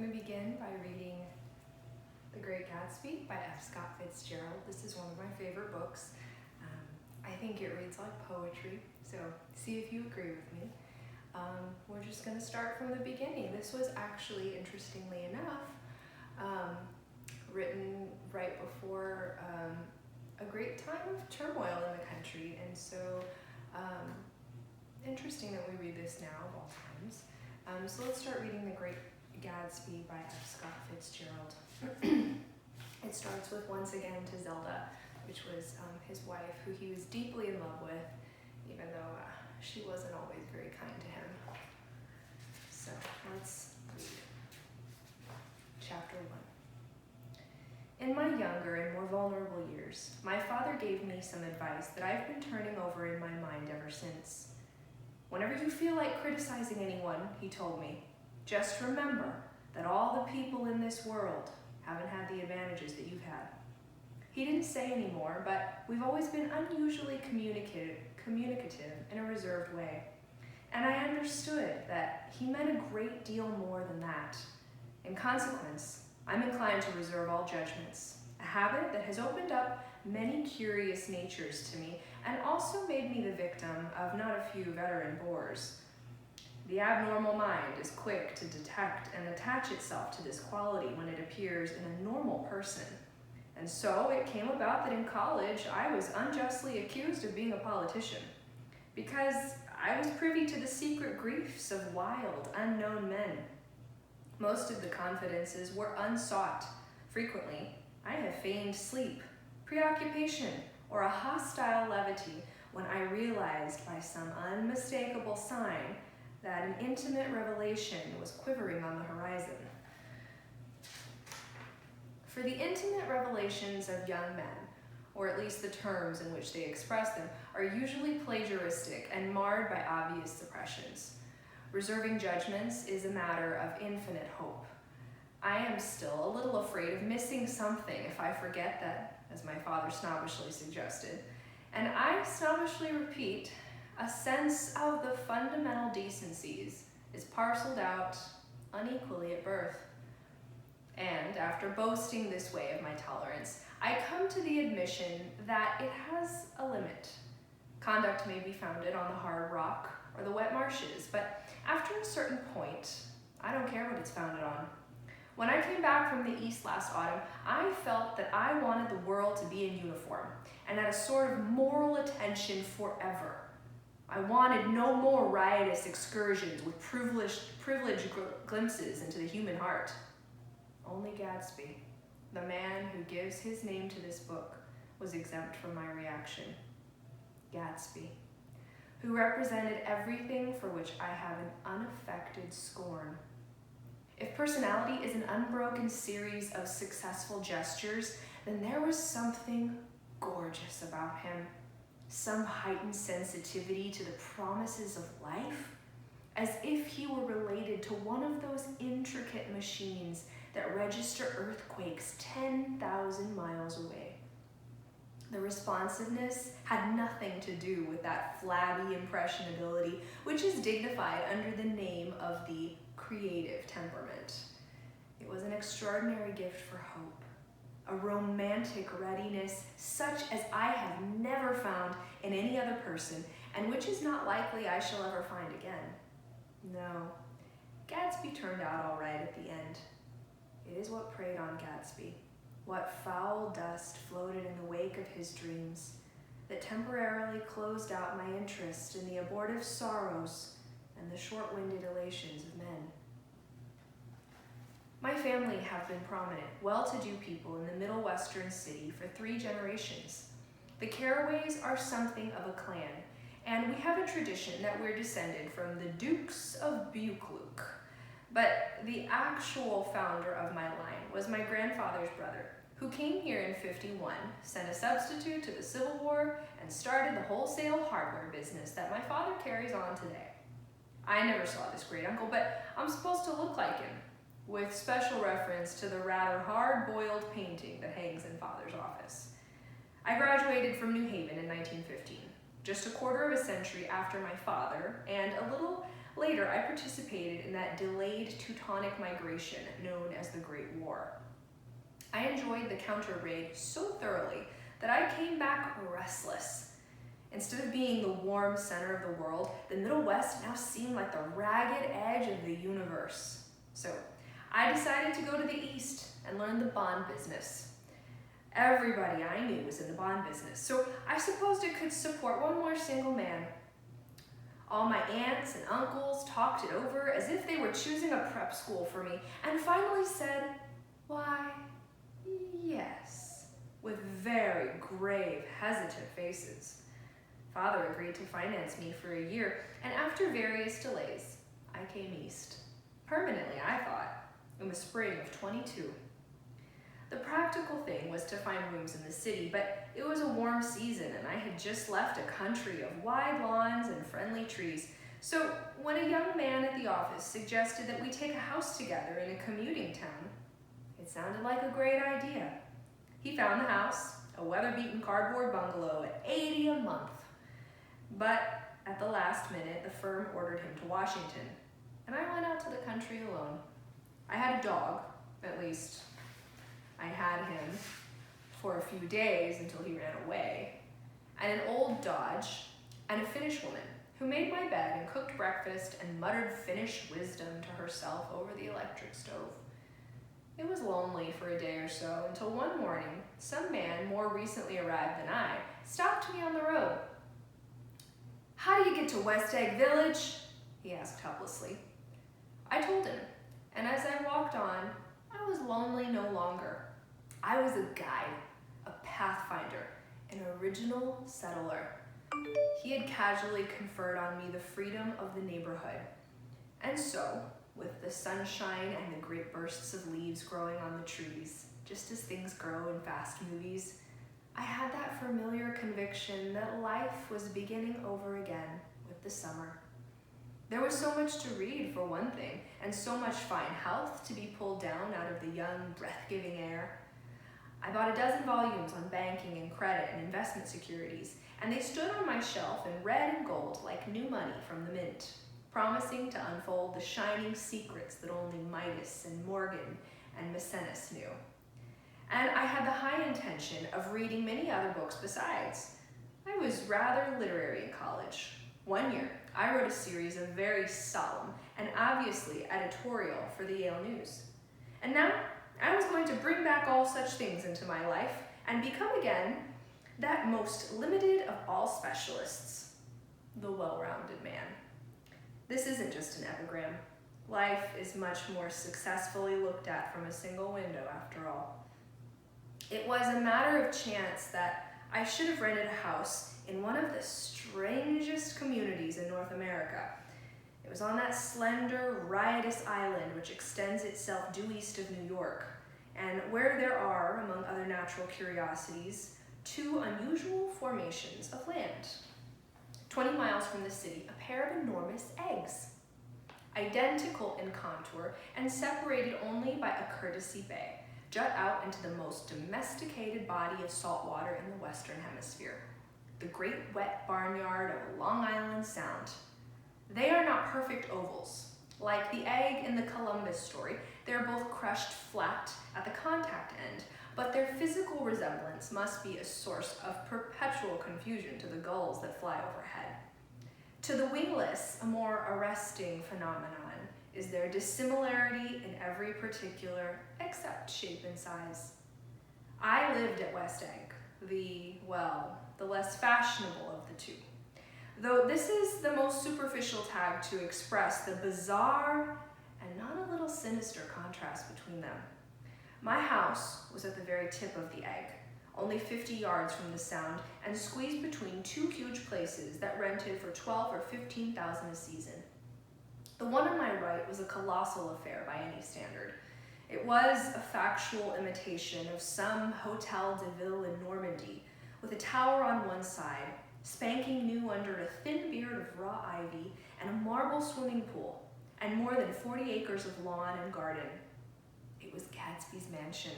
going to begin by reading The Great Gatsby by Scott Fitzgerald. This is one of my favorite books. I think it reads like poetry, so see if you agree with me. We're just going to start from the beginning. This was actually, interestingly enough, written right before a great time of turmoil in the country, and so interesting that we read this now of all times. So let's start reading The Great Gatsby by Scott Fitzgerald. It starts with once again to Zelda, which was his wife, who he was deeply in love with, even though she wasn't always very kind to him. So let's read chapter 1. In my younger and more vulnerable years, my father gave me some advice that I've been turning over in my mind ever since. Whenever you feel like criticizing anyone, he told me, just remember that all the people in this world haven't had the advantages that you've had. He didn't say any more, but we've always been unusually communicative in a reserved way. And I understood that he meant a great deal more than that. In consequence, I'm inclined to reserve all judgments, a habit that has opened up many curious natures to me and also made me the victim of not a few veteran bores. The abnormal mind is quick to detect and attach itself to this quality when it appears in a normal person. And so it came about that in college I was unjustly accused of being a politician because I was privy to the secret griefs of wild, unknown men. Most of the confidences were unsought. Frequently, I have feigned sleep, preoccupation, or a hostile levity when I realized by some unmistakable sign that an intimate revelation was quivering on the horizon. For the intimate revelations of young men, or at least the terms in which they express them, are usually plagiaristic and marred by obvious suppressions. Reserving judgments is a matter of infinite hope. I am still a little afraid of missing something if I forget that, as my father snobbishly suggested, and I snobbishly repeat, a sense of the fundamental decencies is parceled out unequally at birth. And after boasting this way of my tolerance, I come to the admission that it has a limit. Conduct may be founded on the hard rock or the wet marshes, but after a certain point, I don't care what it's founded on. When I came back from the East last autumn, I felt that I wanted the world to be in uniform and at a sort of moral attention forever. I wanted no more riotous excursions with privileged glimpses into the human heart. Only Gatsby, the man who gives his name to this book, was exempt from my reaction. Gatsby, who represented everything for which I have an unaffected scorn. If personality is an unbroken series of successful gestures, then there was something gorgeous about him. Some heightened sensitivity to the promises of life, as if he were related to one of those intricate machines that register earthquakes 10,000 miles away. The responsiveness had nothing to do with that flabby impressionability, which is dignified under the name of the creative temperament. It was an extraordinary gift for hope, a romantic readiness such as I have never found in any other person, and which is not likely I shall ever find again. No, Gatsby turned out all right at the end. It is what preyed on Gatsby, what foul dust floated in the wake of his dreams, that temporarily closed out my interest in the abortive sorrows and the short-winded elations of men. My family have been prominent, well-to-do people in the Middle Western city for 3 generations. The Carraways are something of a clan, and we have a tradition that we're descended from the Dukes of Buccleuch. But the actual founder of my line was my grandfather's brother, who came here in '51, sent a substitute to the Civil War, and started the wholesale hardware business that my father carries on today. I never saw this great uncle, but I'm supposed to look like him, with special reference to the rather hard-boiled painting that hangs in Father's office. I graduated from New Haven in 1915. just a quarter of a century after my father, and a little later I participated in that delayed Teutonic migration known as the Great War. I enjoyed the counter-raid so thoroughly that I came back restless. Instead of being the warm center of the world, the Middle West now seemed like the ragged edge of the universe. So I decided to go to the East and learn the bond business. Everybody I knew was in the bond business, so I supposed it could support one more single man. All my aunts and uncles talked it over as if they were choosing a prep school for me, and finally said, "Why, yes," with very grave, hesitant faces. Father agreed to finance me for a year, and after various delays, I came east. Permanently, I thought, in the spring of 22. The practical thing was to find rooms in the city, but it was a warm season and I had just left a country of wide lawns and friendly trees. So when a young man at the office suggested that we take a house together in a commuting town, it sounded like a great idea. He found the house, a weather-beaten cardboard bungalow at $80 a month. But at the last minute, the firm ordered him to Washington, and I went out to the country alone. I had a dog, at least I had him for a few days until he ran away, and an old Dodge, and a Finnish woman who made my bed and cooked breakfast and muttered Finnish wisdom to herself over the electric stove. It was lonely for a day or so until one morning, some man more recently arrived than I stopped me on the road. "How do you get to West Egg Village?" he asked helplessly. I told him, and as I walked on, I was lonely no longer. I was a guide, a pathfinder, an original settler. He had casually conferred on me the freedom of the neighborhood. And so, with the sunshine and the great bursts of leaves growing on the trees, just as things grow in fast movies, I had that familiar conviction that life was beginning over again with the summer. There was so much to read, for one thing, and so much fine health to be pulled down out of the young, breath-giving air. I bought a dozen volumes on banking and credit and investment securities, and they stood on my shelf in red and gold like new money from the mint, promising to unfold the shining secrets that only Midas and Morgan and Maecenas knew. And I had the high intention of reading many other books besides. I was rather literary in college. One year, I wrote a series of very solemn and obviously editorial for the Yale News. And now, I was going to bring back all such things into my life and become again that most limited of all specialists, the well-rounded man. This isn't just an epigram. Life is much more successfully looked at from a single window, after all. It was a matter of chance that I should have rented a house in one of the strangest communities in North America. It was on that slender, riotous island which extends itself due east of New York, and where there are, among other natural curiosities, two unusual formations of land. 20 miles from the city, a pair of enormous eggs, identical in contour and separated only by a courtesy bay, jut out into the most domesticated body of salt water in the Western Hemisphere, the great wet barnyard of Long Island Sound. They are not perfect ovals. Like the egg in the Columbus story, they are both crushed flat at the contact end, but their physical resemblance must be a source of perpetual confusion to the gulls that fly overhead. To the wingless, a more arresting phenomenon is their dissimilarity in every particular except shape and size. I lived at West Egg, the less fashionable of the two. Though this is the most superficial tag to express the bizarre and not a little sinister contrast between them. My house was at the very tip of the egg, only 50 yards from the Sound, and squeezed between two huge places that rented for $12,000 or $15,000 a season. The one on my right was a colossal affair by any standard. It was a factual imitation of some Hotel de Ville in Normandy, with a tower on one side, spanking new under a thin beard of raw ivy, and a marble swimming pool, and more than 40 acres of lawn and garden. It was Gatsby's mansion.